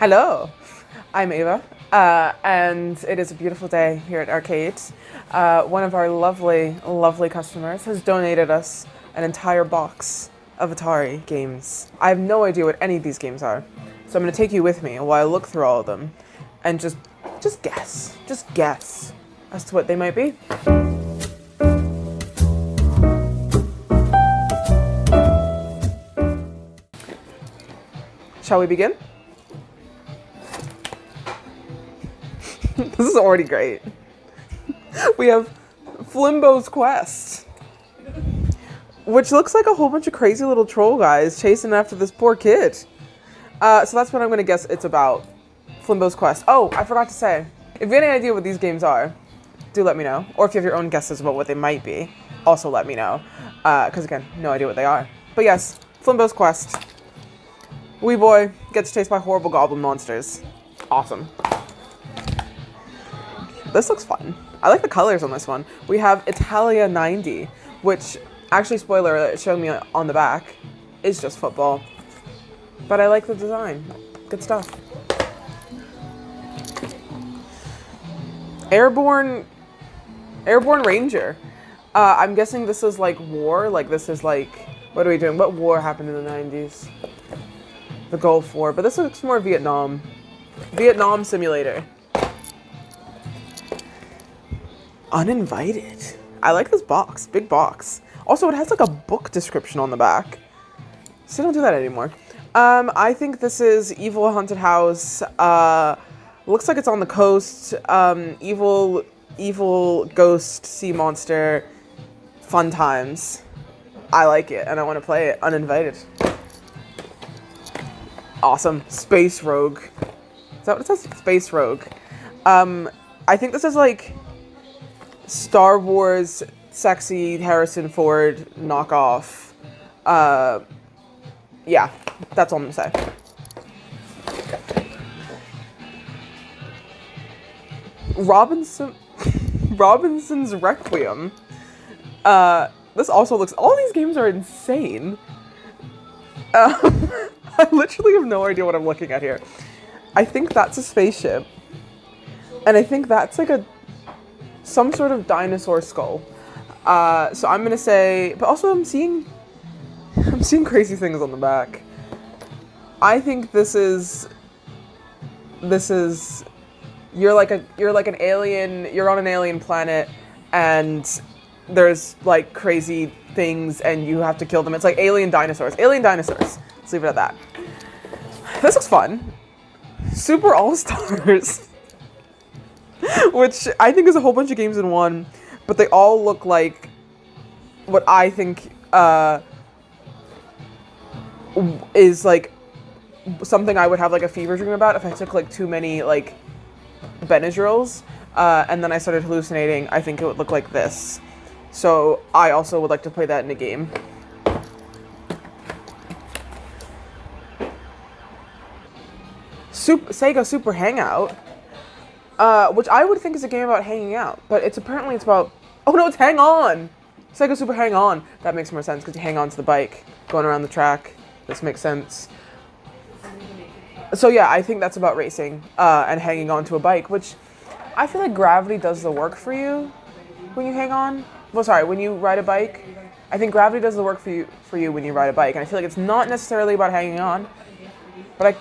Hello, I'm Ava, and it is a beautiful day here at R-CADE. One of our lovely, lovely customers has donated us an entire box of Atari games. I have no idea what any of these games are, so I'm going to take you with me while I look through all of them and just guess as to what they might be. Shall we begin? This is already great. We have Flimbo's Quest, which looks like a whole bunch of crazy little troll guys chasing after this poor kid. So that's what I'm going to guess it's about. Flimbo's Quest. Oh, I forgot to say, if you have any idea what these games are, do let me know. Or if you have your own guesses about what they might be, also let me know. Because again, no idea what they are. But yes, Flimbo's Quest. Wee boy gets chased by horrible goblin monsters. Awesome. This looks fun. I like the colors on this one. We have Italia 90, which, actually, spoiler alert, it showed me on the back, is just football. But I like the design. Good stuff. Airborne Ranger. I'm guessing this is like war. Like this is like, what are we doing? What war happened in the 90s? The Gulf War. But this looks more Vietnam. Vietnam simulator. Uninvited. I like this box. Big box. Also, it has like a book description on the back. So don't do that anymore. I think this is Evil Haunted House. Looks like it's on the coast. Evil Ghost Sea Monster Fun Times. I like it and I want to play it. Uninvited. Awesome. Space Rogue. Is that what it says? Space Rogue. I think this is like Star Wars sexy Harrison Ford knockoff. Yeah, that's all I'm gonna say. Robinson's Requiem. This also looks, all these games are insane. I literally have no idea what I'm looking at here. I think that's a spaceship. And I think that's like some sort of dinosaur skull. So I'm gonna say, but also I'm seeing crazy things on the back. I think this is you're like an alien, you're on an alien planet and there's like crazy things and you have to kill them. It's like alien dinosaurs. Alien dinosaurs. Let's leave it at that. This looks fun. Super All-Stars. Which I think is a whole bunch of games in one, but they all look like what I think is like something I would have like a fever dream about if I took like too many like Benadryls and then I started hallucinating. I think it would look like this. So I also would like to play that in a game. Sega Super Hangout. Which I would think is a game about hanging out, but it's about, oh no, it's Hang On! Sega Super Hang On. That makes more sense because you hang on to the bike, going around the track. This makes sense. So yeah, I think that's about racing, and hanging on to a bike, which I feel like gravity does the work for you when you hang on. Well, sorry, when you ride a bike. I think gravity does the work for you when you ride a bike, and I feel like it's not necessarily about hanging on, but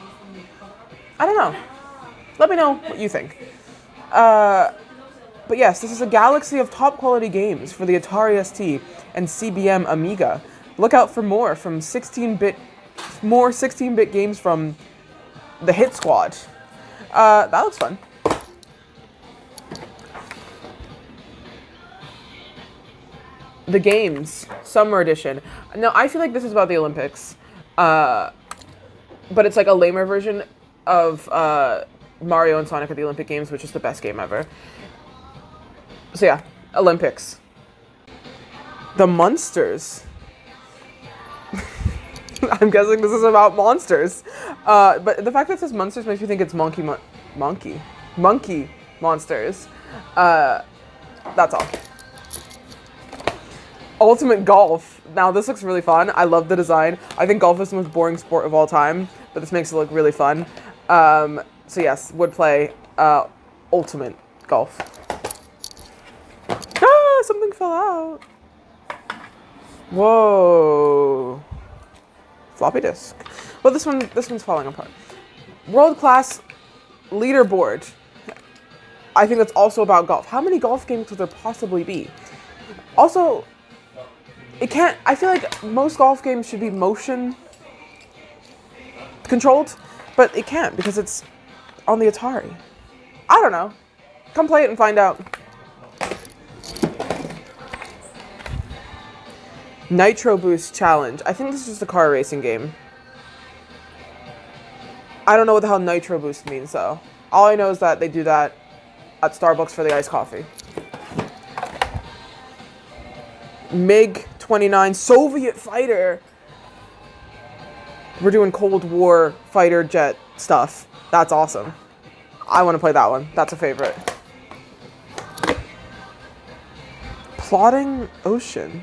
I don't know. Let me know what you think. But yes, this is a galaxy of top quality games for the Atari ST and CBM Amiga. Look out for more 16-bit games from the Hit Squad. That looks fun. The Games Summer Edition. Now, I feel like this is about the Olympics, but it's like a lamer version of Mario and Sonic at the Olympic Games, which is the best game ever. So yeah, Olympics. The Munsters. I'm guessing this is about monsters. But the fact that it says monsters makes me think it's monkey monsters. That's all. Ultimate Golf. Now this looks really fun. I love the design. I think golf is the most boring sport of all time, but this makes it look really fun. So yes, would play ultimate golf. Ah, something fell out. Whoa. Floppy disk. Well, this one's falling apart. World class leaderboard. I think that's also about golf. How many golf games could there possibly be? Also, it can't. I feel like most golf games should be motion controlled, but it can't because it's on the Atari. I don't know. Come play it and find out. Nitro Boost Challenge. I think this is just a car racing game. I don't know what the hell Nitro Boost means, though. All I know is that they do that at Starbucks for the iced coffee. MiG-29 Soviet fighter. We're doing Cold War fighter jet stuff. That's awesome. I want to play that one. That's a favorite. Plotting Ocean.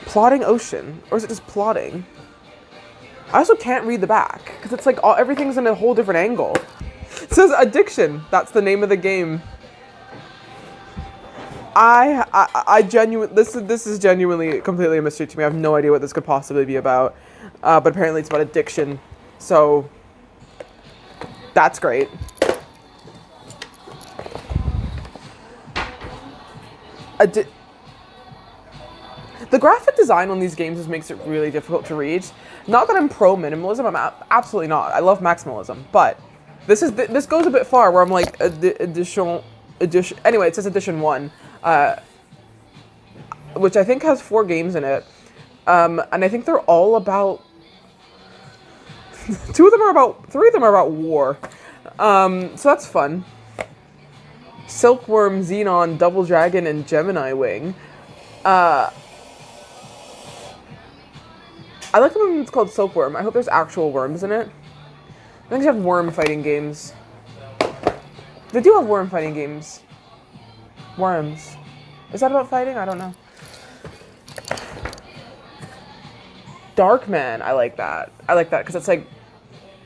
Plotting Ocean. Or is it just plotting? I also can't read the back because it's like everything's in a whole different angle. It says Addiction. That's the name of the game. I genuinely, this is genuinely completely a mystery to me. I have no idea what this could possibly be about. But apparently it's about addiction. So that's great. The graphic design on these games just makes it really difficult to read. Not that I'm pro minimalism. I'm absolutely not. I love maximalism, but this goes a bit far where I'm like edition. Anyway, it says edition 1, which I think has 4 games in it, and I think they're all about. 3 of them are about war, so that's fun. Silkworm, Xenon, Double Dragon, and Gemini Wing. I like the one that's called Silkworm. I hope there's actual worms in it. I think they have worm fighting games. They do have worm fighting games. Worms. Is that about fighting? I don't know. Darkman. I like that. I like that because it's like,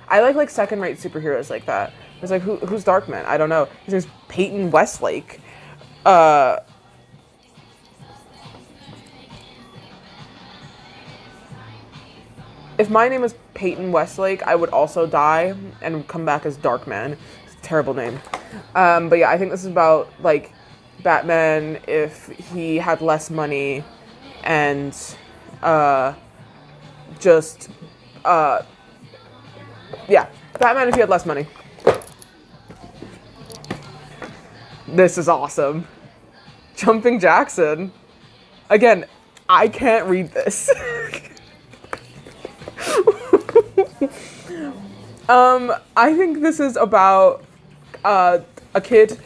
I like second-rate superheroes like that. It's like, who's Darkman? I don't know. His name's Peyton Westlake. If my name was Peyton Westlake, I would also die and come back as Darkman. It's a terrible name. But yeah, I think this is about, like, Batman if he had less money and, yeah, Batman if he had less money. This is awesome. Jumping Jackson. Again, I can't read this. I think this is about a kid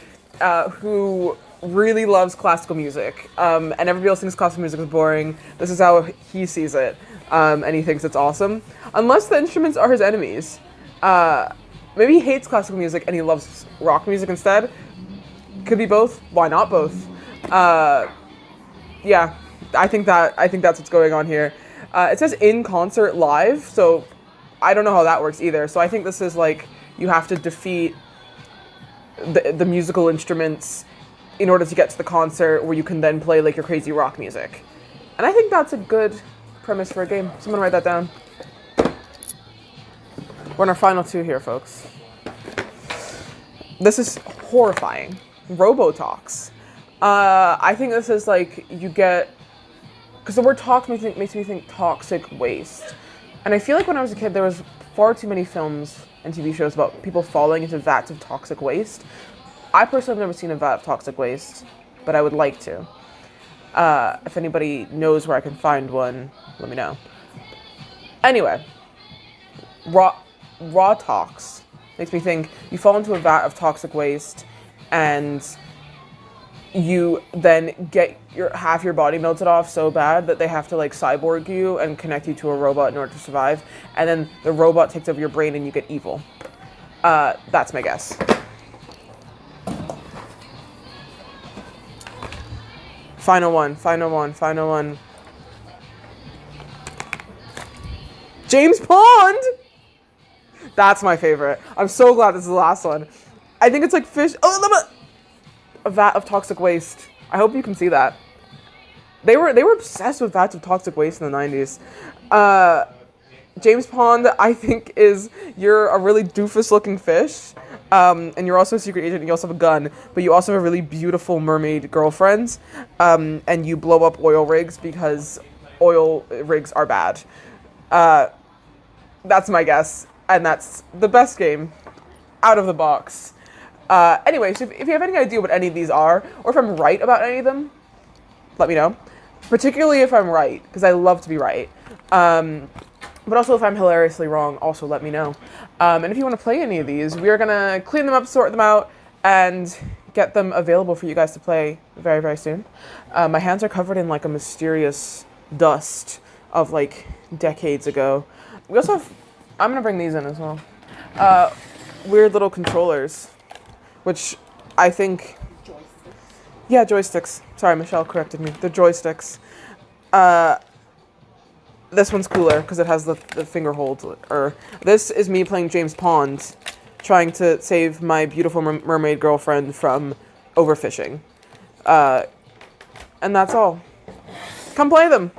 who really loves classical music, and everybody else thinks classical music is boring. This is how he sees it, and he thinks it's awesome. Unless the instruments are his enemies. Maybe he hates classical music and he loves rock music instead. Could be both. Why not both? Yeah, I think that's what's going on here. It says in concert live, so I don't know how that works either. So I think this is like you have to defeat the musical instruments in order to get to the concert where you can then play like your crazy rock music. And I think that's a good premise for a game. Someone write that down. We're on our final 2 here, folks. This is horrifying. Robotox. I think this is like you get, because the word tox makes me think toxic waste. And I feel like when I was a kid, there was far too many films and TV shows about people falling into vats of toxic waste. I personally have never seen a vat of toxic waste, but I would like to. If anybody knows where I can find one, let me know. Anyway, raw tox makes me think you fall into a vat of toxic waste and you then get half your body melted off so bad that they have to like cyborg you and connect you to a robot in order to survive, and then the robot takes over your brain and you get evil. That's my guess. Final one. James Pond! That's my favorite. I'm so glad this is the last one. I think it's like fish. Oh, a vat of toxic waste. I hope you can see that. They were obsessed with vats of toxic waste in the 90s. James Pond, I think, is you're a really doofus looking fish. And you're also a secret agent, and you also have a gun, but you also have a really beautiful mermaid girlfriend. And you blow up oil rigs because oil rigs are bad. That's my guess. And that's the best game out of the box. Anyway, so if you have any idea what any of these are, or if I'm right about any of them, let me know. Particularly if I'm right, because I love to be right. But also if I'm hilariously wrong, also let me know. And if you want to play any of these, we are going to clean them up, sort them out, and get them available for you guys to play very, very soon. My hands are covered in like a mysterious dust of like decades ago. We also have, I'm going to bring these in as well. Weird little controllers, which I think... Yeah, joysticks. Sorry, Michelle corrected me. They're joysticks. This one's cooler because it has the finger hold. Or this is me playing James Pond, trying to save my beautiful mermaid girlfriend from overfishing. And that's all. Come play them.